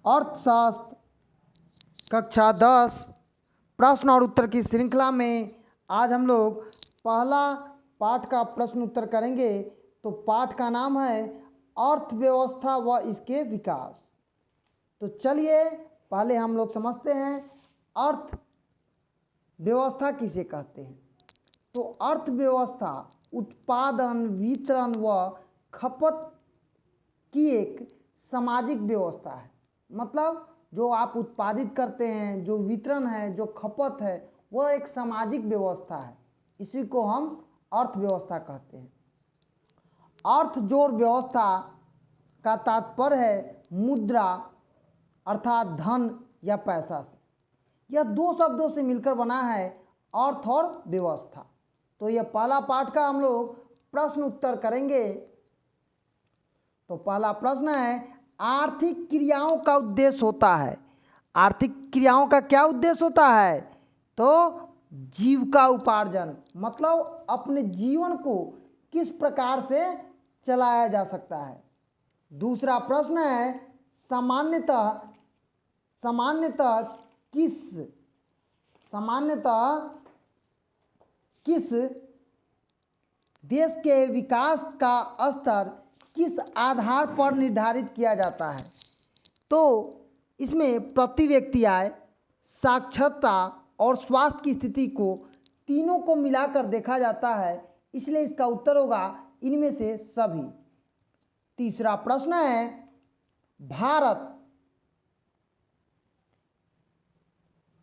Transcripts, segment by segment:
अर्थशास्त्र कक्षा 10 प्रश्न और उत्तर की श्रृंखला में आज हम लोग पहला पाठ का प्रश्न उत्तर करेंगे। तो पाठ का नाम है अर्थव्यवस्था व इसके विकास। तो चलिए पहले हम लोग समझते हैं अर्थव्यवस्था किसे कहते हैं। तो अर्थव्यवस्था उत्पादन, वितरण व खपत की एक सामाजिक व्यवस्था है। मतलब जो आप उत्पादित करते हैं, जो वितरण है, जो खपत है, वह एक सामाजिक व्यवस्था है। इसी को हम अर्थव्यवस्था कहते हैं। अर्थ जोड़ व्यवस्था का तात्पर्य है मुद्रा अर्थात धन या पैसा से। यह दो शब्दों से मिलकर बना है अर्थ और व्यवस्था। तो यह पहला पाठ का हम लोग प्रश्न उत्तर करेंगे। तो पहला प्रश्न है, आर्थिक क्रियाओं का उद्देश्य होता है। आर्थिक क्रियाओं का क्या उद्देश्य होता है? तो जीविका उपार्जन, मतलब अपने जीवन को किस प्रकार से चलाया जा सकता है। दूसरा प्रश्न है, सामान्यतः किस देश के विकास का स्तर किस आधार पर निर्धारित किया जाता है। तो इसमें प्रति व्यक्ति आय, साक्षरता और स्वास्थ्य की स्थिति को तीनों को मिलाकर देखा जाता है, इसलिए इसका उत्तर होगा इनमें से सभी। तीसरा प्रश्न है,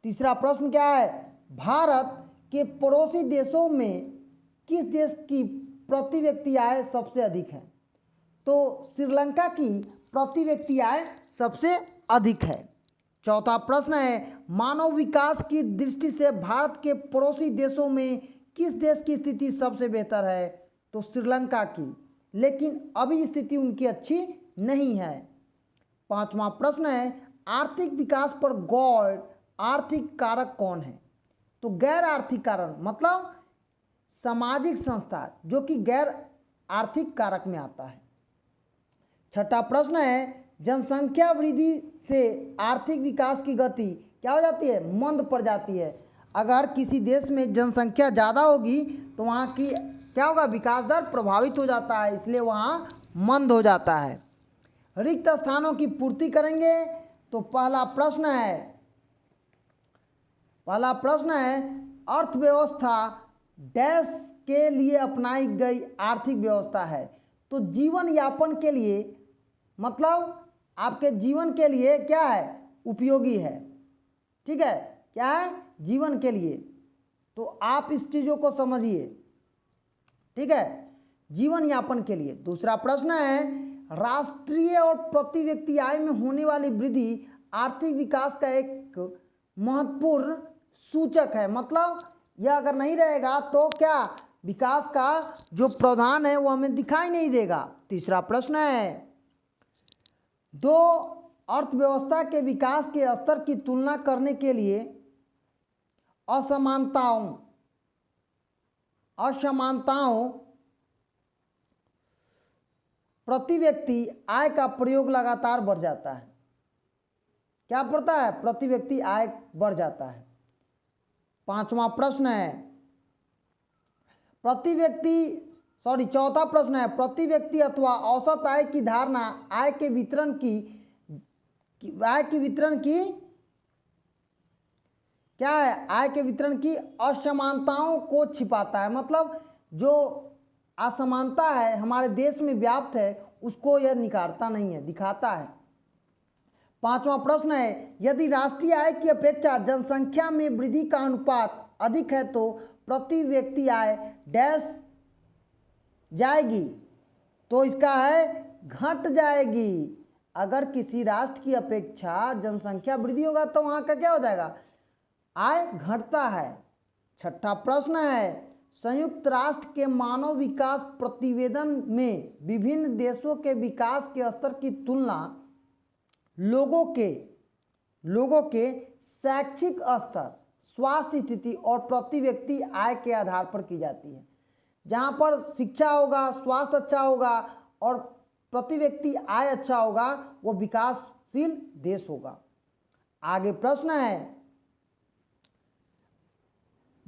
तीसरा प्रश्न क्या है? भारत के पड़ोसी देशों में किस देश की प्रति व्यक्ति आय सबसे अधिक है? तो श्रीलंका की प्रति व्यक्ति आय सबसे अधिक है। चौथा प्रश्न है, मानव विकास की दृष्टि से भारत के पड़ोसी देशों में किस देश की स्थिति सबसे बेहतर है? तो श्रीलंका की, लेकिन अभी स्थिति उनकी अच्छी नहीं है। पांचवा प्रश्न है, आर्थिक विकास पर गैर आर्थिक कारक कौन है? तो गैर आर्थिक कारक मतलब सामाजिक संस्था जो कि गैर आर्थिक कारक में आता है। छठा प्रश्न है, जनसंख्या वृद्धि से आर्थिक विकास की गति क्या हो जाती है? मंद पड़ जाती है। अगर किसी देश में जनसंख्या ज़्यादा होगी तो वहाँ की क्या होगा? विकास दर प्रभावित हो जाता है, इसलिए वहाँ मंद हो जाता है। रिक्त स्थानों की पूर्ति करेंगे। तो पहला प्रश्न है अर्थव्यवस्था डैश के लिए अपनाई गई आर्थिक व्यवस्था है। तो जीवन यापन के लिए, मतलब आपके जीवन के लिए क्या है? उपयोगी है। ठीक है, क्या है? जीवन के लिए। तो आप इस चीज़ों को समझिए। ठीक है, जीवन यापन के लिए। दूसरा प्रश्न है, राष्ट्रीय और प्रति व्यक्ति आय में होने वाली वृद्धि आर्थिक विकास का एक महत्वपूर्ण सूचक है। मतलब यह अगर नहीं रहेगा तो क्या विकास का जो प्रावधान है वो हमें दिखाई नहीं देगा। तीसरा प्रश्न है, दो अर्थव्यवस्था के विकास के स्तर की तुलना करने के लिए असमानताओं प्रति व्यक्ति आय का प्रयोग लगातार बढ़ जाता है। क्या पड़ता है? प्रति व्यक्ति आय बढ़ जाता है। पांचवा प्रश्न है, चौथा प्रश्न है, प्रति व्यक्ति अथवा औसत आय की धारणा आय के वितरण की क्या है? आय के वितरण की असमानताओं को छिपाता है। मतलब जो असमानता है हमारे देश में व्याप्त है उसको यह निकालता नहीं है, दिखाता है। पांचवा प्रश्न है, यदि राष्ट्रीय आय की अपेक्षा जनसंख्या में वृद्धि का अनुपात अधिक है तो प्रति व्यक्ति आय डैश जाएगी? तो इसका है घट जाएगी। अगर किसी राष्ट्र की अपेक्षा जनसंख्या वृद्धि होगा तो वहाँ का क्या हो जाएगा? आय घटता है। छठा प्रश्न है, संयुक्त राष्ट्र के मानव विकास प्रतिवेदन में विभिन्न देशों के विकास के स्तर की तुलना लोगों के शैक्षिक स्तर, स्वास्थ्य स्थिति और प्रति व्यक्ति आय के आधार पर की जाती है। जहाँ पर शिक्षा होगा, स्वास्थ्य अच्छा होगा और प्रति व्यक्ति आय अच्छा होगा, वो विकास विकासशील देश होगा। आगे प्रश्न है,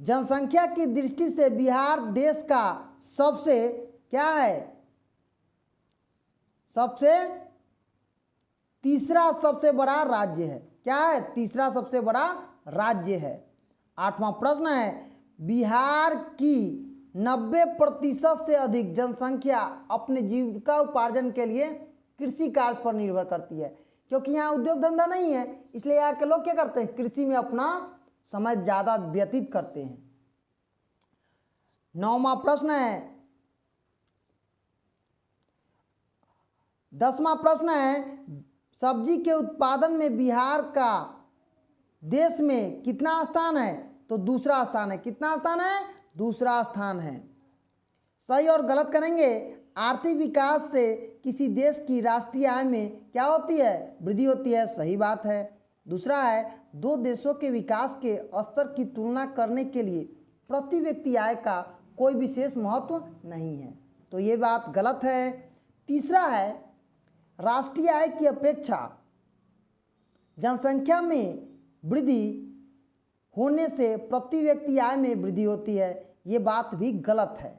जनसंख्या की दृष्टि से बिहार देश का सबसे क्या है, सबसे तीसरा सबसे बड़ा राज्य है। क्या है, तीसरा सबसे बड़ा राज्य है। 8वां प्रश्न है, बिहार की 90% से अधिक जनसंख्या अपने जीविका उपार्जन के लिए कृषि कार्य पर निर्भर करती है। क्योंकि यहाँ उद्योग धंधा नहीं है, इसलिए यहाँ के लोग क्या करते हैं, कृषि में अपना समय ज्यादा व्यतीत करते हैं। 9वां प्रश्न है, 10वां प्रश्न है, सब्जी के उत्पादन में बिहार का देश में कितना स्थान है, तो दूसरा स्थान है। कितना स्थान है, दूसरा स्थान है। सही और गलत करेंगे। आर्थिक विकास से किसी देश की राष्ट्रीय आय में क्या होती है, वृद्धि होती है। सही बात है। दूसरा है, दो देशों के विकास के स्तर की तुलना करने के लिए प्रति व्यक्ति आय का कोई विशेष महत्व नहीं है, तो ये बात गलत है। तीसरा है, राष्ट्रीय आय की अपेक्षा जनसंख्या में वृद्धि होने से प्रति व्यक्ति आय में वृद्धि होती है, ये बात भी गलत है।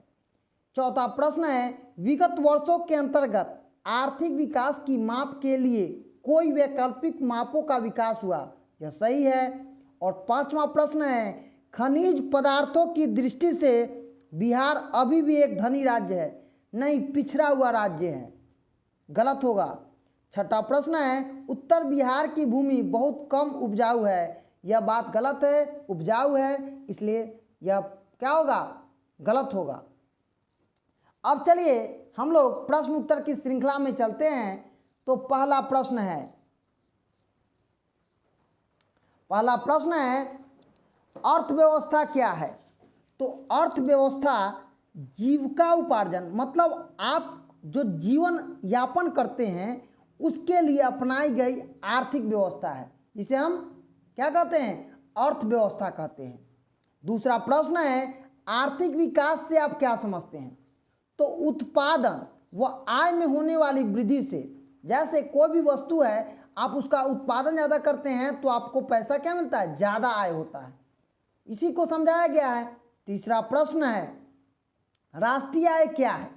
चौथा प्रश्न है, विगत वर्षों के अंतर्गत आर्थिक विकास की माप के लिए कोई वैकल्पिक मापों का विकास हुआ, यह सही है। और 5वां प्रश्न है, खनिज पदार्थों की दृष्टि से बिहार अभी भी एक धनी राज्य है, नहीं पिछड़ा हुआ राज्य है, गलत होगा। 6ठा प्रश्न है, उत्तर बिहार की भूमि बहुत कम उपजाऊ है, यह बात गलत है, उपजाऊ है, इसलिए यह क्या होगा, गलत होगा। अब चलिए हम लोग प्रश्न उत्तर की श्रृंखला में चलते हैं। तो पहला प्रश्न है, अर्थव्यवस्था क्या है। तो अर्थव्यवस्था जीविका उपार्जन, मतलब आप जो जीवन यापन करते हैं उसके लिए अपनाई गई आर्थिक व्यवस्था है, जिसे हम क्या कहते हैं, अर्थव्यवस्था कहते हैं। दूसरा प्रश्न है, आर्थिक विकास से आप क्या समझते हैं। तो उत्पादन व आय में होने वाली वृद्धि से, जैसे कोई भी वस्तु है आप उसका उत्पादन ज़्यादा करते हैं तो आपको पैसा क्या मिलता है, ज़्यादा आय होता है, इसी को समझाया गया है। तीसरा प्रश्न है, राष्ट्रीय आय क्या है।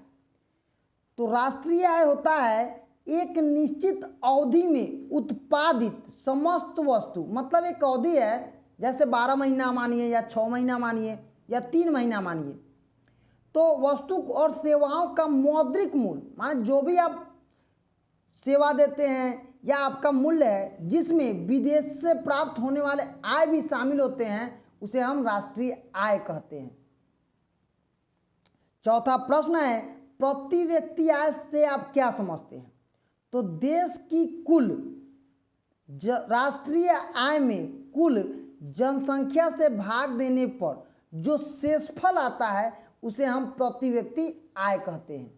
तो राष्ट्रीय आय होता है एक निश्चित अवधि में उत्पादित समस्त वस्तु, मतलब एक अवधि है, जैसे 12 महीना मानिए या 6 महीना मानिए या 3 महीना मानिए, तो वस्तु और सेवाओं का मौद्रिक मूल्य, माने जो भी आप सेवा देते हैं या आपका मूल्य है जिसमें विदेश से प्राप्त होने वाले आय भी शामिल होते हैं, उसे हम राष्ट्रीय आय कहते हैं। चौथा प्रश्न है, प्रति व्यक्ति आय से आप क्या समझते हैं। तो देश की कुल राष्ट्रीय आय में कुल जनसंख्या से भाग देने पर जो शेषफल आता है उसे हम प्रति व्यक्ति आय कहते हैं।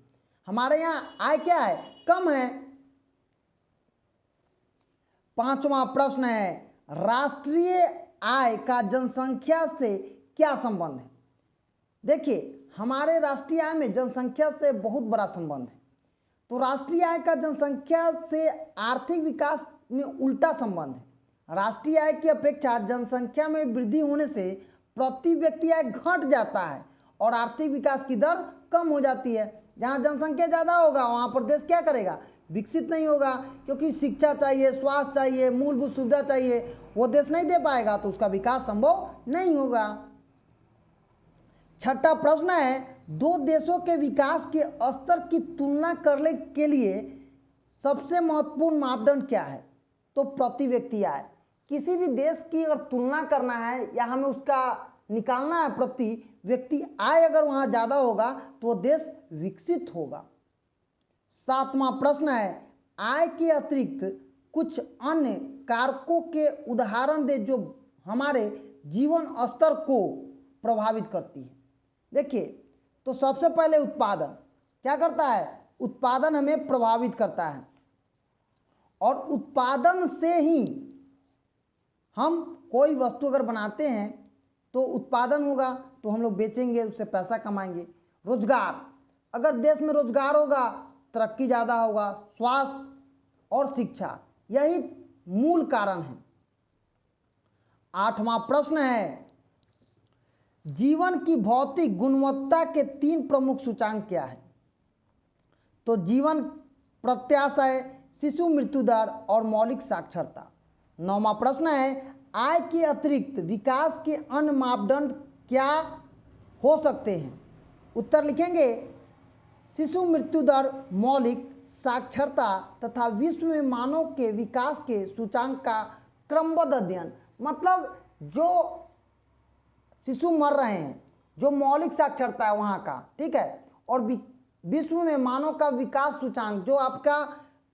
हमारे यहाँ आय क्या है, कम है। 5वां प्रश्न है, राष्ट्रीय आय का जनसंख्या से क्या संबंध है। देखिए हमारे राष्ट्रीय आय में जनसंख्या से बहुत बड़ा संबंध है। तो राष्ट्रीय आय का जनसंख्या से आर्थिक विकास में उल्टा संबंध है। राष्ट्रीय आय की अपेक्षा जनसंख्या में वृद्धि होने से प्रति व्यक्ति आय घट जाता है और आर्थिक विकास की दर कम हो जाती है। जहाँ जनसंख्या ज़्यादा होगा वहाँ पर देश क्या करेगा, विकसित नहीं होगा, क्योंकि शिक्षा चाहिए, स्वास्थ्य चाहिए, मूलभूत सुविधा चाहिए, वो देश नहीं दे पाएगा तो उसका विकास संभव नहीं होगा। 6ठा प्रश्न है, दो देशों के विकास के स्तर की तुलना करने के लिए सबसे महत्वपूर्ण मापदंड क्या है। तो प्रति व्यक्ति आय। किसी भी देश की अगर तुलना करना है या हमें उसका निकालना है प्रति व्यक्ति आय, अगर वहाँ ज़्यादा होगा तो वो देश विकसित होगा। 7वां प्रश्न है, आय के अतिरिक्त कुछ अन्य कारकों के उदाहरण दे जो हमारे जीवन स्तर को प्रभावित करती है। देखिए तो सबसे पहले उत्पादन क्या करता है, उत्पादन हमें प्रभावित करता है और उत्पादन से ही हम कोई वस्तु अगर बनाते हैं तो उत्पादन होगा तो हम लोग बेचेंगे, उससे पैसा कमाएंगे। रोजगार, अगर देश में रोजगार होगा तरक्की ज़्यादा होगा। स्वास्थ्य और शिक्षा, यही मूल कारण है। 8वां प्रश्न है, जीवन की भौतिक गुणवत्ता के 3 प्रमुख सूचांक क्या है? तो जीवन प्रत्याशय, शिशु मृत्यु दर और मौलिक साक्षरता। 9वां प्रश्न है, आय के अतिरिक्त विकास के अन्य मापदंड क्या हो सकते हैं? उत्तर लिखेंगे, शिशु मृत्यु दर, मौलिक साक्षरता तथा विश्व में मानव के विकास के सूचांक का क्रमबद्ध अध्ययन। मतलब जो शिशु मर रहे हैं, जो मौलिक साक्षरता है वहाँ का, ठीक है, और विश्व में मानव का विकास सूचांक, जो आपका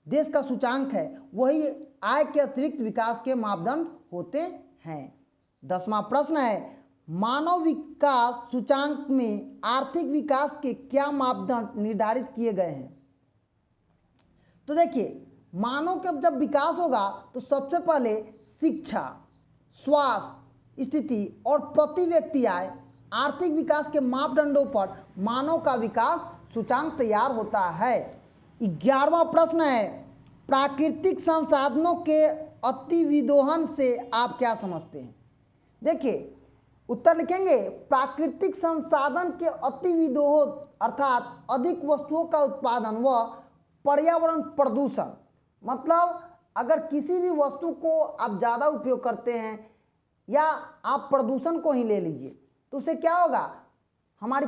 देश का सूचांक है, वही आय के अतिरिक्त विकास के मापदंड होते हैं। 10वां प्रश्न है, मानव विकास सूचांक में आर्थिक विकास के क्या मापदंड निर्धारित किए गए हैं? तो देखिए, मानव का जब विकास होगा तो सबसे पहले शिक्षा, स्वास्थ्य स्थिति और प्रति व्यक्ति आय, आर्थिक विकास के मापदंडों पर मानव का विकास सूचांक तैयार होता है। 11वां प्रश्न है, प्राकृतिक संसाधनों के अतिविदोहन से आप क्या समझते हैं? देखिए, उत्तर लिखेंगे, प्राकृतिक संसाधन के अतिविदोह अर्थात अधिक वस्तुओं का उत्पादन व पर्यावरण प्रदूषण। मतलब अगर किसी भी वस्तु को आप ज़्यादा उपयोग करते हैं या आप प्रदूषण को ही ले लीजिए, तो उससे क्या होगा, हमारी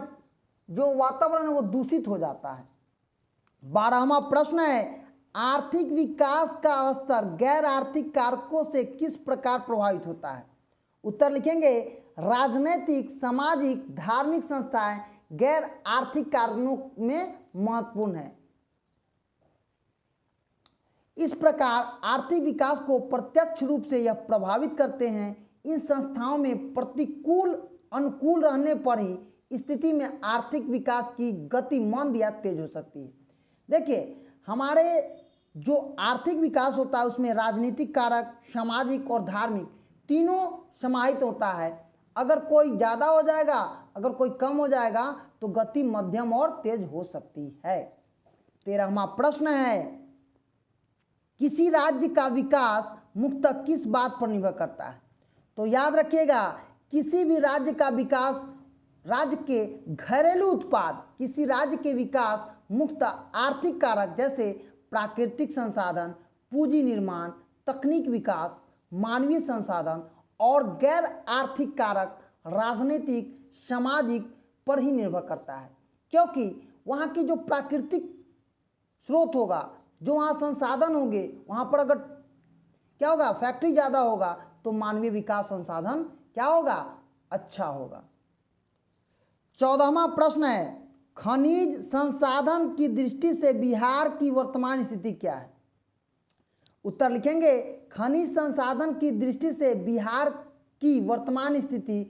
जो वातावरण है वो दूषित हो जाता है। 12वां प्रश्न है, आर्थिक विकास का स्तर गैर आर्थिक कारकों से किस प्रकार प्रभावित होता है? उत्तर लिखेंगे, राजनीतिक, सामाजिक, धार्मिक संस्थाएं गैर आर्थिक कारणों में महत्वपूर्ण है। इस प्रकार आर्थिक विकास को प्रत्यक्ष रूप से यह प्रभावित करते हैं। इन संस्थाओं में प्रतिकूल अनुकूल रहने पर ही स्थिति में आर्थिक विकास की गति मंद या तेज हो सकती है। देखिए, हमारे जो आर्थिक विकास होता है उसमें राजनीतिक कारक, सामाजिक और धार्मिक तीनों समाहित होता है। अगर कोई ज़्यादा हो जाएगा, अगर कोई कम हो जाएगा तो गति मध्यम और तेज हो सकती है। 13वां प्रश्न है, किसी राज्य का विकास मुख्यतः किस बात पर निर्भर करता है? तो याद रखिएगा, किसी भी राज्य का विकास, राज्य के घरेलू उत्पाद, किसी राज्य के विकास मुख्यतः आर्थिक कारक जैसे प्राकृतिक संसाधन, पूंजी निर्माण, तकनीक विकास, मानवीय संसाधन और गैर आर्थिक कारक राजनीतिक, सामाजिक पर ही निर्भर करता है। क्योंकि वहाँ की जो प्राकृतिक स्रोत होगा, जो वहाँ संसाधन होंगे, वहाँ पर अगर क्या होगा, फैक्ट्री ज़्यादा होगा तो मानवीय विकास संसाधन क्या होगा, अच्छा होगा। 14वां प्रश्न है, खनिज संसाधन की दृष्टि से बिहार की वर्तमान स्थिति क्या है? उत्तर लिखेंगे, खनिज संसाधन की दृष्टि से बिहार की वर्तमान स्थिति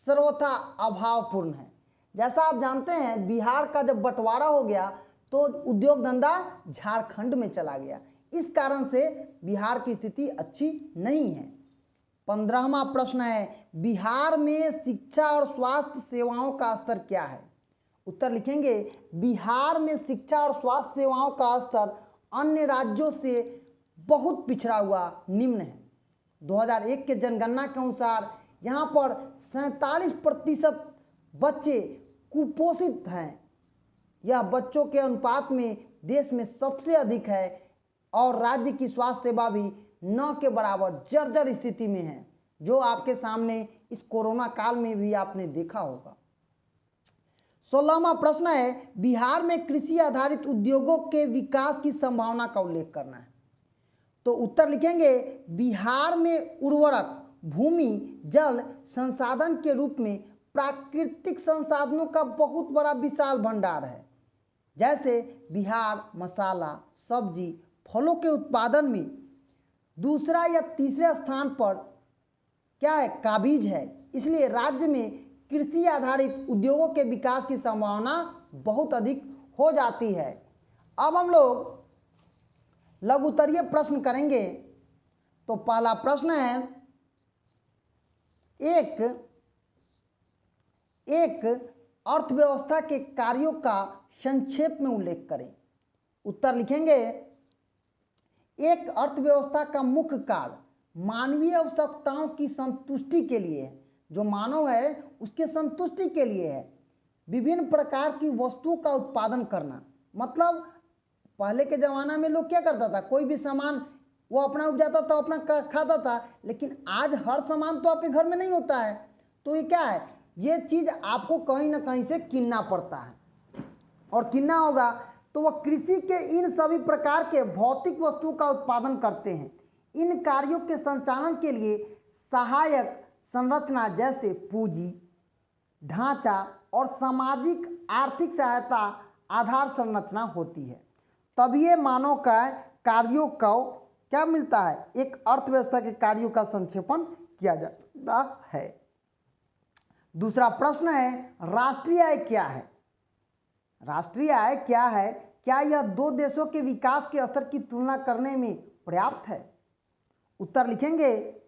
सर्वथा अभावपूर्ण है। जैसा आप जानते हैं, बिहार का जब बंटवारा हो गया तो उद्योग धंधा झारखंड में चला गया, इस कारण से बिहार की स्थिति अच्छी नहीं है। 15वां प्रश्न है, बिहार में शिक्षा और स्वास्थ्य सेवाओं का स्तर क्या है? उत्तर लिखेंगे, बिहार में शिक्षा और स्वास्थ्य सेवाओं का स्तर अन्य राज्यों से बहुत पिछड़ा हुआ निम्न है। 2001 के जनगणना के अनुसार यहाँ पर 47% बच्चे कुपोषित हैं। यह बच्चों के अनुपात में देश में सबसे अधिक है और राज्य की स्वास्थ्य सेवा भी न के बराबर जर्जर स्थिति में है, जो आपके सामने इस कोरोना काल में भी आपने देखा होगा। 16वां प्रश्न है, बिहार में कृषि आधारित उद्योगों के विकास की संभावना का उल्लेख करना है। तो उत्तर लिखेंगे, बिहार में उर्वरक, भूमि, जल संसाधन के रूप में प्राकृतिक संसाधनों का बहुत बड़ा विशाल भंडार है। जैसे बिहार मसाला, सब्जी, फलों के उत्पादन में दूसरा या तीसरे स्थान पर क्या है, काबिज है। इसलिए राज्य में कृषि आधारित उद्योगों के विकास की संभावना बहुत अधिक हो जाती है। अब हम लोग लघुत्तरीय प्रश्न करेंगे। तो पहला प्रश्न है, एक अर्थव्यवस्था के कार्यों का संक्षेप में उल्लेख करें। उत्तर लिखेंगे, एक अर्थव्यवस्था का मुख्य कार्य मानवीय आवश्यकताओं की संतुष्टि के लिए है। जो मानव है उसके संतुष्टि के लिए है। विभिन्न प्रकार की वस्तुओं का उत्पादन करना, मतलब पहले के ज़माना में लोग क्या करता था, कोई भी सामान वो अपना उपजाता था, अपना खाता था। लेकिन आज हर सामान तो आपके घर में नहीं होता है। तो ये क्या है, ये चीज़ आपको कहीं ना कहीं से किनना पड़ता है, और किनना होगा तो वह कृषि के इन सभी प्रकार के भौतिक वस्तुओं का उत्पादन करते हैं। इन कार्यों के संचालन के लिए सहायक संरचना जैसे पूंजी ढांचा और सामाजिक आर्थिक सहायता आधार संरचना होती है। तब ये मानव का कार्यों को क्या मिलता है, एक अर्थव्यवस्था के कार्यों का संक्षेपण किया जा सकता है। दूसरा प्रश्न है, राष्ट्रीय आय क्या है? राष्ट्रीय आय क्या है? क्या यह दो देशों के विकास के स्तर की तुलना करने में पर्याप्त है? उत्तर लिखेंगे,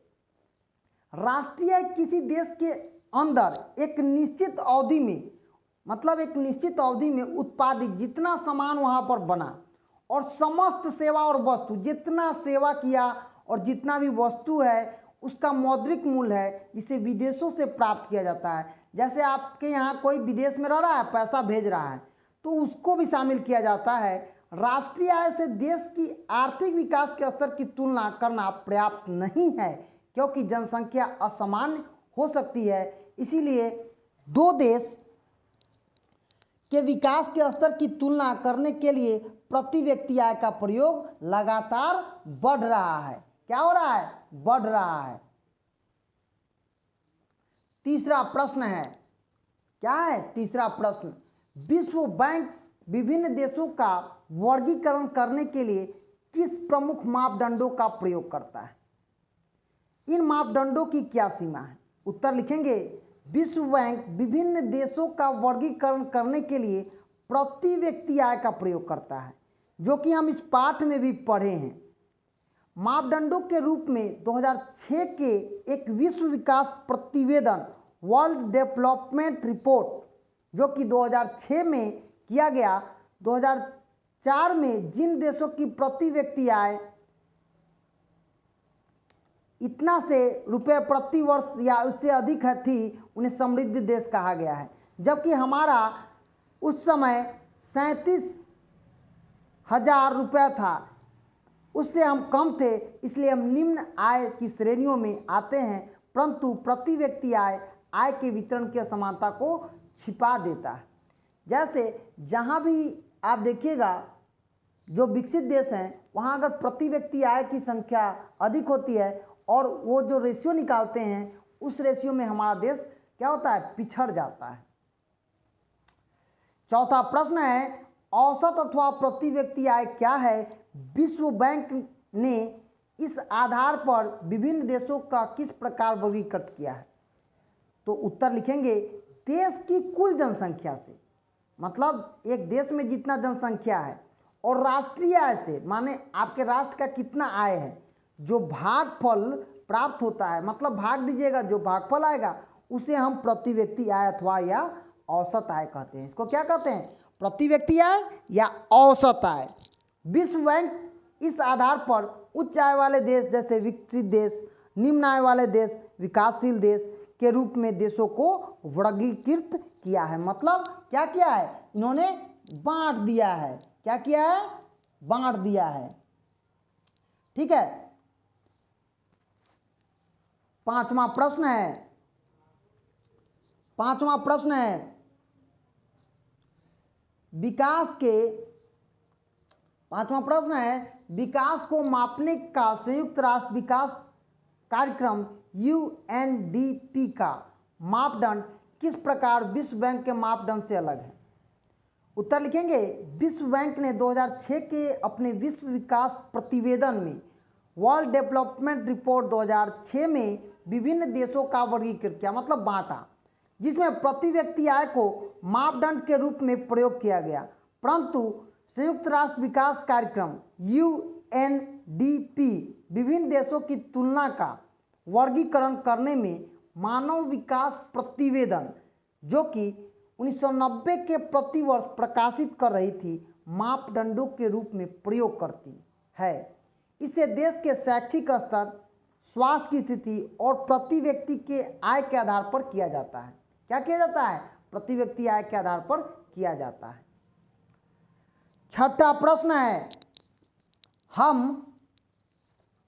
राष्ट्रीय आय किसी देश के अंदर एक निश्चित अवधि में, मतलब एक निश्चित अवधि में उत्पादित जितना सामान वहां पर बना और समस्त सेवा और वस्तु, जितना सेवा किया और जितना भी वस्तु है उसका मौद्रिक मूल्य है, जिसे विदेशों से प्राप्त किया जाता है। जैसे आपके यहाँ कोई विदेश में रह रहा है, पैसा भेज रहा है, तो उसको भी शामिल किया जाता है। राष्ट्रीय आय से देश की आर्थिक विकास के स्तर की तुलना करना पर्याप्त नहीं है, क्योंकि जनसंख्या असमान हो सकती है। इसीलिए दो देश के विकास के स्तर की तुलना करने के लिए प्रति व्यक्ति आय का प्रयोग लगातार बढ़ रहा है। क्या हो रहा है? बढ़ रहा है। तीसरा प्रश्न है, क्या है तीसरा प्रश्न? विश्व बैंक विभिन्न देशों का वर्गीकरण करने के लिए किस प्रमुख मापदंडों का प्रयोग करता है? इन मापदंडों की क्या सीमा है? उत्तर लिखेंगे, विश्व बैंक विभिन्न देशों का वर्गीकरण करने के लिए प्रति व्यक्ति आय का प्रयोग करता है, जो कि हम इस पाठ में भी पढ़े हैं। मापदंडों के रूप में 2006 के एक विश्व विकास प्रतिवेदन वर्ल्ड डेवलपमेंट रिपोर्ट, जो कि 2006 में किया गया, 2004 में जिन देशों की प्रति व्यक्ति आय इतना से रुपये प्रति वर्ष या उससे अधिक है थी, उन्हें समृद्ध देश कहा गया है। जबकि हमारा उस समय 37,000 रुपया था, उससे हम कम थे, इसलिए हम निम्न आय की श्रेणियों में आते हैं। परंतु प्रति व्यक्ति आय के वितरण की असमानता को छिपा देता है। जैसे जहाँ भी आप देखिएगा जो विकसित देश हैं, वहाँ अगर प्रति व्यक्ति आय की संख्या अधिक होती है और वो जो रेशियो निकालते हैं, उस रेशियो में हमारा देश क्या होता है? पिछड़ जाता है। चौथा प्रश्न है, औसत अथवा प्रति व्यक्ति आय क्या है? विश्व बैंक ने इस आधार पर विभिन्न देशों का किस प्रकार वर्गीकृत किया है? तो उत्तर लिखेंगे, देश की कुल जनसंख्या से, मतलब एक देश में जितना जनसंख्या है, और राष्ट्रीय आय से, माने आपके राष्ट्र का कितना आय है, जो भागफल प्राप्त होता है, मतलब भाग दीजिएगा, जो भागफल आएगा उसे हम प्रति व्यक्ति आय अथवा या औसत आय कहते हैं। इसको क्या कहते हैं? प्रति व्यक्ति आय या औसत आय। विश्व बैंक इस आधार पर उच्च आय वाले देश जैसे विकसित देश, निम्न आय वाले देश, विकासशील देश के रूप में देशों को वर्गीकृत किया है। मतलब क्या किया है? इन्होंने बांट दिया है। क्या किया है? बांट दिया है। ठीक है। पांचवा प्रश्न है विकास को मापने का संयुक्त राष्ट्र विकास कार्यक्रम UNDP का मापदंड किस प्रकार विश्व बैंक के मापदंड से अलग है? उत्तर लिखेंगे, विश्व बैंक ने 2006 के अपने विश्व विकास प्रतिवेदन में वर्ल्ड डेवलपमेंट रिपोर्ट 2006 में विभिन्न देशों का वर्गीकृत किया, मतलब बांटा, जिसमें प्रति व्यक्ति आय को मापदंड के रूप में प्रयोग किया गया। परंतु संयुक्त राष्ट्र विकास कार्यक्रम UNDP विभिन्न देशों की तुलना का वर्गीकरण करने में मानव विकास प्रतिवेदन, जो कि 1990 के प्रतिवर्ष प्रकाशित कर रही थी, मापदंडों के रूप में प्रयोग करती है। इससे देश के शैक्षिक स्तर, स्वास्थ्य की स्थिति और प्रति व्यक्ति के आय के आधार पर किया जाता है। क्या किया जाता है? प्रति व्यक्ति आय के आधार पर किया जाता है। छठा प्रश्न है, हम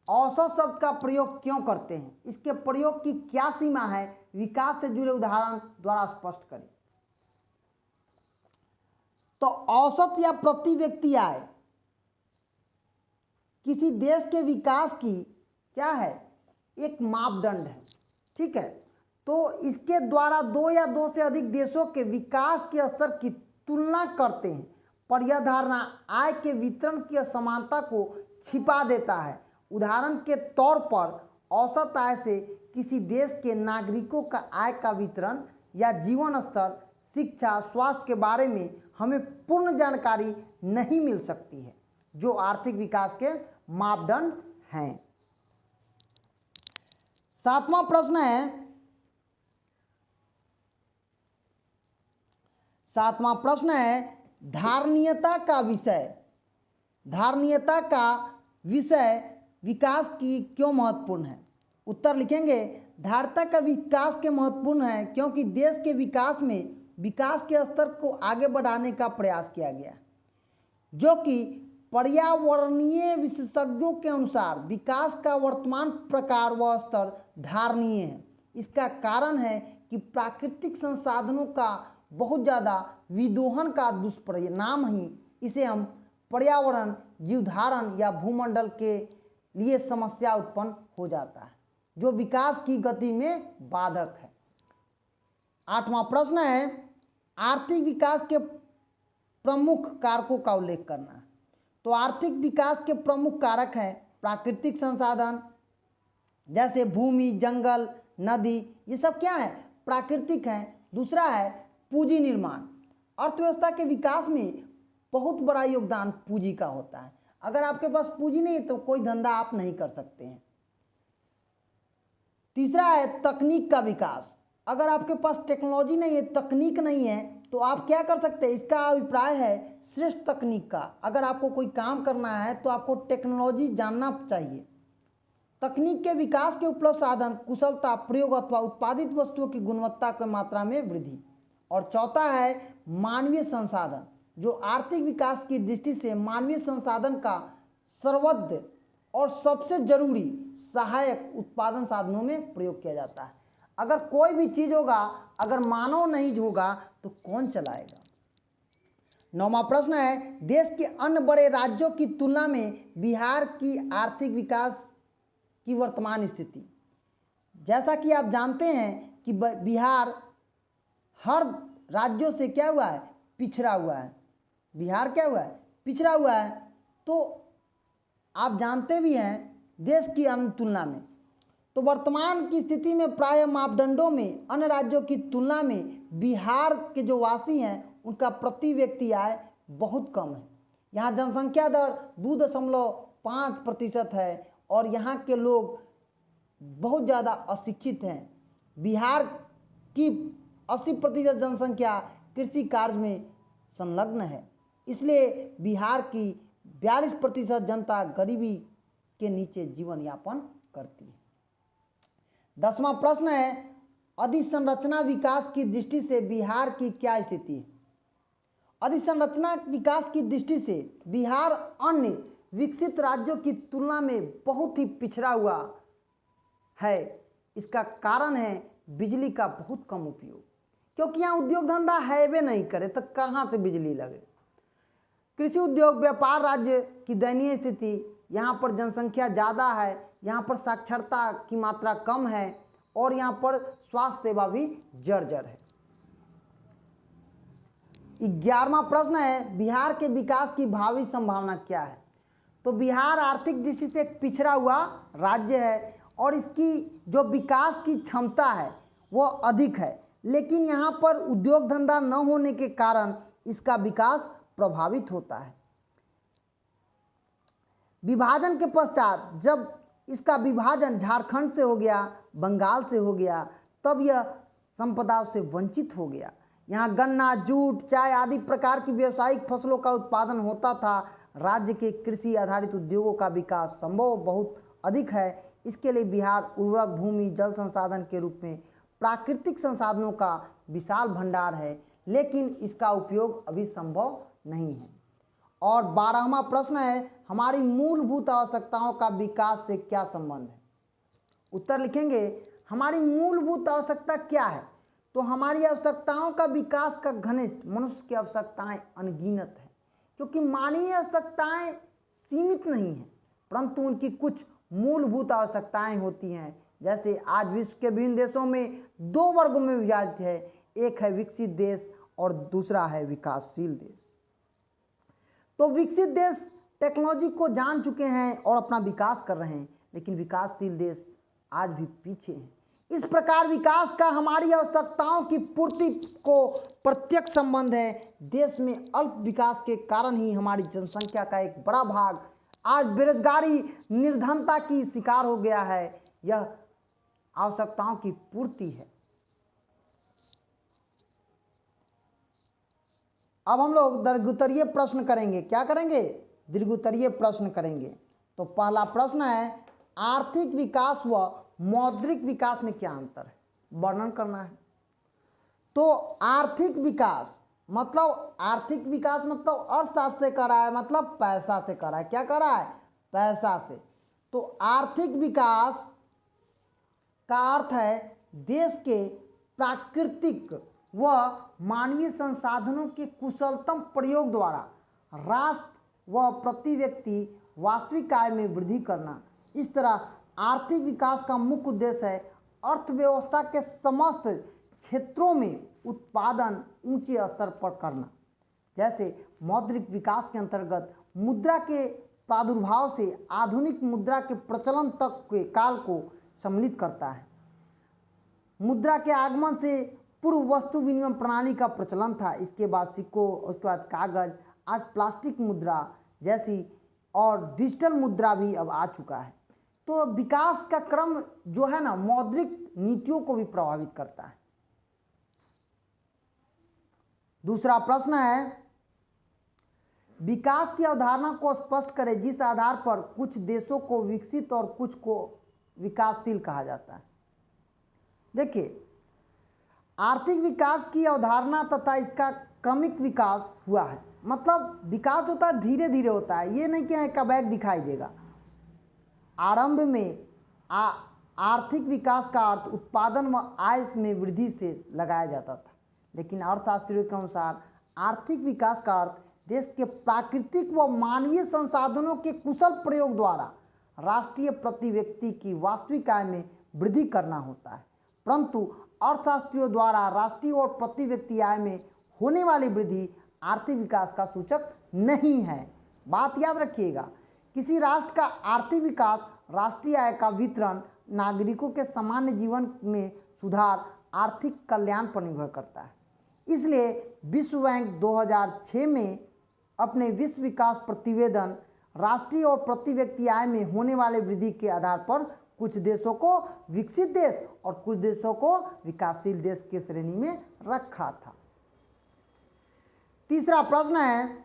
औसत शब्द का प्रयोग क्यों करते हैं? इसके प्रयोग की क्या सीमा है? विकास से जुड़े उदाहरण द्वारा स्पष्ट करें। तो औसत या प्रति व्यक्ति आय किसी देश के विकास की क्या है? एक मापदंड है। ठीक है, तो इसके द्वारा दो या दो से अधिक देशों के विकास के स्तर की तुलना करते हैं, पर यह धारणा आय के वितरण की असमानता को छिपा देता है। उदाहरण के तौर पर औसत आय से किसी देश के नागरिकों का आय का वितरण या जीवन स्तर, शिक्षा, स्वास्थ्य के बारे में हमें पूर्ण जानकारी नहीं मिल सकती है, जो आर्थिक विकास के मापदंड हैं। सातवां प्रश्न है, धारणीयता का विषय विकास की क्यों महत्वपूर्ण है? उत्तर लिखेंगे, धारणीयता का विकास के महत्वपूर्ण है क्योंकि देश के विकास में विकास के स्तर को आगे बढ़ाने का प्रयास किया गया, जो कि पर्यावरणीय विशेषज्ञों के अनुसार विकास का वर्तमान प्रकार व स्तर धारणीय है। इसका कारण है कि प्राकृतिक संसाधनों का बहुत ज़्यादा विदोहन का दुष्परिणाम ही इसे हम पर्यावरण, जीवधारण या भूमंडल के लिए समस्या उत्पन्न हो जाता है, जो विकास की गति में बाधक है। आठवां प्रश्न है, आर्थिक विकास के प्रमुख कारकों का उल्लेख करना। तो आर्थिक विकास के प्रमुख कारक हैं प्राकृतिक संसाधन, जैसे भूमि, जंगल, नदी, ये सब क्या है? प्राकृतिक हैं। दूसरा है पूंजी निर्माण। अर्थव्यवस्था के विकास में बहुत बड़ा योगदान पूंजी का होता है। अगर आपके पास पूंजी नहीं है तो कोई धंधा आप नहीं कर सकते हैं। तीसरा है तकनीक का विकास। अगर आपके पास टेक्नोलॉजी नहीं है, तकनीक नहीं है, तो आप क्या कर सकते हैं? इसका अभिप्राय है श्रेष्ठ तकनीक का। अगर आपको कोई काम करना है तो आपको टेक्नोलॉजी जानना चाहिए। तकनीक के विकास के उपलब्ध साधन, कुशलता, प्रयोग अथवा उत्पादित वस्तुओं की गुणवत्ता की मात्रा में वृद्धि। और चौथा है मानवीय संसाधन, जो आर्थिक विकास की दृष्टि से मानवीय संसाधन का सर्वोच्च और सबसे जरूरी सहायक उत्पादन साधनों में प्रयोग किया जाता है। अगर कोई भी चीज होगा, अगर मानव नहीं होगा तो कौन चलाएगा? नौवां प्रश्न है, देश के अन्य बड़े राज्यों की तुलना में बिहार की आर्थिक विकास की वर्तमान स्थिति। जैसा कि आप जानते हैं कि बिहार हर राज्यों से क्या हुआ है? पिछड़ा हुआ है। बिहार क्या हुआ है? पिछड़ा हुआ है। तो आप जानते भी हैं देश की अन्य तुलना में, तो वर्तमान की स्थिति में प्राय मापदंडों में अन्य राज्यों की तुलना में बिहार के जो वासी हैं उनका प्रति व्यक्ति आय बहुत कम है। यहाँ जनसंख्या दर 2.5% है और यहाँ के लोग बहुत ज़्यादा अशिक्षित हैं। बिहार की 80% जनसंख्या कृषि कार्य में संलग्न है, इसलिए बिहार की 42% जनता गरीबी के नीचे जीवन यापन करती है। 10वां प्रश्न है, अधिसंरचना विकास की दृष्टि से बिहार की क्या स्थिति है? अधिसंरचना विकास की दृष्टि से बिहार अन्य विकसित राज्यों की तुलना में बहुत ही पिछड़ा हुआ है। इसका कारण है बिजली का बहुत कम उपयोग, क्योंकि यहाँ उद्योग धंधा है भी नहीं करे तो कहाँ से बिजली लगे। कृषि उद्योग व्यापार राज्य की दयनीय स्थिति, यहाँ पर जनसंख्या ज़्यादा है, यहाँ पर साक्षरता की मात्रा कम है और यहाँ पर स्वास्थ्य सेवा भी जर्जर है। 11वां प्रश्न है, बिहार के विकास की भावी संभावना क्या है? तो बिहार आर्थिक दृष्टि से एक पिछड़ा हुआ राज्य है और इसकी जो विकास की क्षमता है वो अधिक है, लेकिन यहाँ पर उद्योग धंधा न होने के कारण इसका विकास प्रभावित होता है। विभाजन के पश्चात जब इसका विभाजन झारखंड से हो गया, बंगाल से हो गया, तब यह संपदाओं से वंचित हो गया। यहाँ गन्ना, जूट, चाय आदि प्रकार की व्यावसायिक फसलों का उत्पादन होता था। राज्य के कृषि आधारित उद्योगों का विकास संभव बहुत अधिक है। इसके लिए बिहार उर्वरक भूमि जल संसाधन के रूप में प्राकृतिक संसाधनों का विशाल भंडार है, लेकिन इसका उपयोग अभी संभव नहीं है। और 12वां प्रश्न है, हमारी मूलभूत आवश्यकताओं का विकास से क्या संबंध है? उत्तर लिखेंगे, हमारी मूलभूत आवश्यकता क्या है? तो हमारी आवश्यकताओं का विकास का घनिष्ठ मनुष्य की आवश्यकताएं अनगिनत है, क्योंकि मानवीय आवश्यकताएं सीमित नहीं हैं, परंतु उनकी कुछ मूलभूत आवश्यकताएं होती हैं। जैसे आज विश्व के विभिन्न देशों में 2 वर्गों में विभाजित है, एक है विकसित देश और दूसरा है विकासशील देश। तो विकसित देश टेक्नोलॉजी को जान चुके हैं और अपना विकास कर रहे हैं, लेकिन विकासशील देश आज भी पीछे हैं। इस प्रकार विकास का हमारी आवश्यकताओं की पूर्ति को प्रत्यक्ष संबंध है। देश में अल्प विकास के कारण ही हमारी जनसंख्या का एक बड़ा भाग आज बेरोजगारी, निर्धनता की शिकार हो गया है। यह आवश्यकताओं की पूर्ति है। अब हम लोग दीर्घोत्तरीय प्रश्न करेंगे। क्या करेंगे? दीर्घोत्तरीय प्रश्न करेंगे। तो पहला प्रश्न है, आर्थिक विकास व मौद्रिक विकास में क्या अंतर है? वर्णन करना है। तो आर्थिक विकास मतलब अर्थशास्त्र से कर रहा है, मतलब पैसा से कर रहा है। क्या कर रहा है? पैसा से। तो आर्थिक विकास का अर्थ है देश के प्राकृतिक व मानवीय संसाधनों के कुशलतम प्रयोग द्वारा राष्ट्र व प्रति व्यक्ति वास्तविक आय में वृद्धि करना। इस तरह आर्थिक विकास का मुख्य उद्देश्य है अर्थव्यवस्था के समस्त क्षेत्रों में उत्पादन ऊंचे स्तर पर करना। जैसे मौद्रिक विकास के अंतर्गत मुद्रा के प्रादुर्भाव से आधुनिक मुद्रा के प्रचलन तक के काल को सम्मिलित करता है। मुद्रा के आगमन से पूर्व वस्तु विनिमय प्रणाली का प्रचलन था, इसके बाद सिक्कों, उसके बाद कागज, आज प्लास्टिक मुद्रा जैसी और डिजिटल मुद्रा भी अब आ चुका है। तो विकास का क्रम जो है ना, मौद्रिक नीतियों को भी प्रभावित करता है। दूसरा प्रश्न है, विकास की अवधारणा को स्पष्ट करें जिस आधार पर कुछ देशों को विकसित और कुछ को विकासशील कहा जाता है। देखिए, आर्थिक विकास की अवधारणा तथा इसका क्रमिक विकास हुआ है। मतलब विकास होता है, धीरे धीरे होता है, ये नहीं कि एकाएक दिखाई देगा। आरंभ में आर्थिक विकास का अर्थ उत्पादन व आय में वृद्धि से लगाया जाता था, लेकिन अर्थशास्त्रियों के अनुसार आर्थिक विकास का अर्थ देश के प्राकृतिक व मानवीय संसाधनों के कुशल प्रयोग द्वारा राष्ट्रीय प्रति व्यक्ति की वास्तविक आय में वृद्धि करना होता है। परंतु अर्थशास्त्रियों द्वारा राष्ट्रीय और प्रति व्यक्ति आय में होने वाली वृद्धि आर्थिक विकास का सूचक नहीं है। बात याद रखिएगा, किसी राष्ट्र का आर्थिक विकास राष्ट्रीय आय का वितरण, नागरिकों के सामान्य जीवन में सुधार, आर्थिक कल्याण पर निर्भर करता है। इसलिए विश्व बैंक 2006 में अपने विश्व विकास प्रतिवेदन राष्ट्रीय और प्रति व्यक्ति आय में होने वाले वृद्धि के आधार पर कुछ देशों को विकसित देश और कुछ देशों को विकासशील देश की श्रेणी में रखा था। तीसरा प्रश्न है,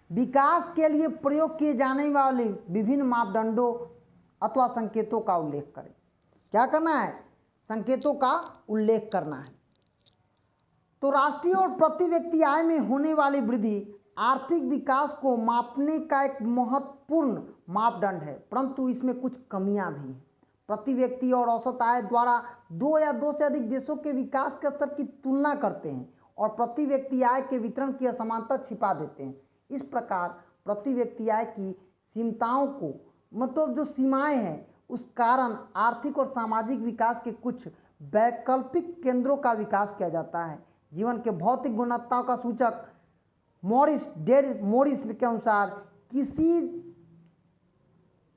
विकास के लिए प्रयोग किए जाने वाले विभिन्न मापदंडों अथवा संकेतों का उल्लेख करें। क्या करना है? संकेतों का उल्लेख करना है। तो राष्ट्रीय और प्रति व्यक्ति आय में होने वाली वृद्धि आर्थिक विकास को मापने का एक महत्वपूर्ण मापदंड है, परंतु इसमें कुछ कमियां भी हैं। प्रति व्यक्ति और औसत आय द्वारा 2 या 2 से अधिक देशों के विकास के स्तर की तुलना करते हैं और प्रति व्यक्ति आय के वितरण की असमानता छिपा देते हैं। इस प्रकार प्रति व्यक्ति आय की सीमताओं को, मतलब जो सीमाएं हैं, उस कारण आर्थिक और सामाजिक विकास के कुछ वैकल्पिक केंद्रों का विकास किया जाता है। जीवन के भौतिक गुणवत्ताओं का सूचक मॉरिस के अनुसार किसी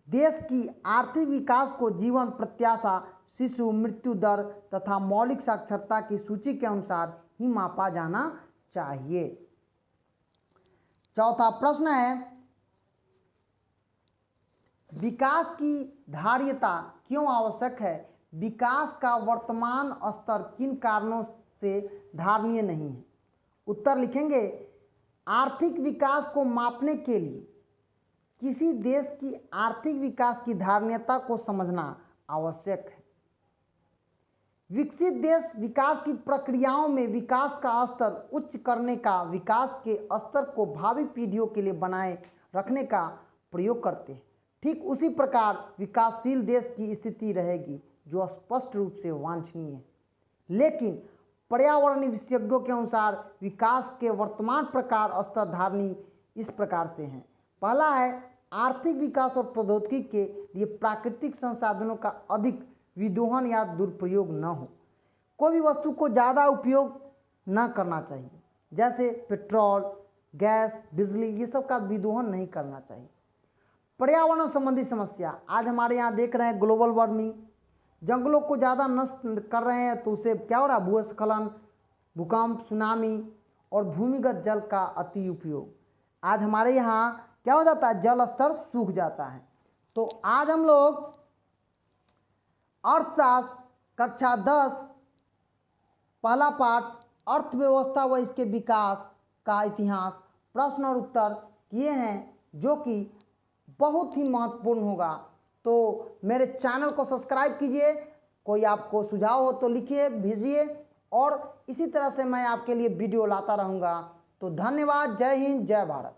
देश की आर्थिक विकास को जीवन प्रत्याशा, शिशु मृत्यु दर तथा मौलिक साक्षरता की सूची के अनुसार ही मापा जाना चाहिए। चौथा प्रश्न है, विकास की धार्यता क्यों आवश्यक है? विकास का वर्तमान स्तर किन कारणों से धारणीय नहीं है? उत्तर लिखेंगे, आर्थिक विकास को मापने के लिए किसी देश की आर्थिक विकास की धारणीयता को समझना आवश्यक है। विकसित देश विकास की प्रक्रियाओं में विकास का स्तर उच्च करने का, विकास के स्तर को भावी पीढ़ियों के लिए बनाए रखने का प्रयोग करते हैं। ठीक उसी प्रकार विकासशील देश की स्थिति रहेगी जो स्पष्ट रूप से वांछनीय है। लेकिन पर्यावरणीय विशेषज्ञों के अनुसार विकास के वर्तमान प्रकार स्तर धारणी इस प्रकार से हैं। पहला है आर्थिक विकास और प्रौद्योगिकी के लिए प्राकृतिक संसाधनों का अधिक विदोहन या दुरुपयोग न हो। कोई भी वस्तु को ज़्यादा उपयोग न करना चाहिए, जैसे पेट्रोल, गैस, बिजली, ये सब का विदोहन नहीं करना चाहिए। पर्यावरण संबंधी समस्या, आज हमारे यहाँ देख रहे हैं ग्लोबल वार्मिंग, जंगलों को ज़्यादा नष्ट कर रहे हैं तो उससे क्या हो रहा है, भूस्खलन, भूकंप, सुनामी और भूमिगत जल का अति उपयोग। आज हमारे यहाँ क्या हो जाता है, जल स्तर सूख जाता है। तो आज हम लोग अर्थशास्त्र कक्षा 10 पहला पाठ अर्थव्यवस्था व इसके विकास का इतिहास प्रश्न और उत्तर किए हैं, जो कि बहुत ही महत्वपूर्ण होगा। तो मेरे चैनल को सब्सक्राइब कीजिए। कोई आपको सुझाव हो तो लिखिए, भेजिए, और इसी तरह से मैं आपके लिए वीडियो लाता रहूँगा। तो धन्यवाद। जय हिंद, जय भारत।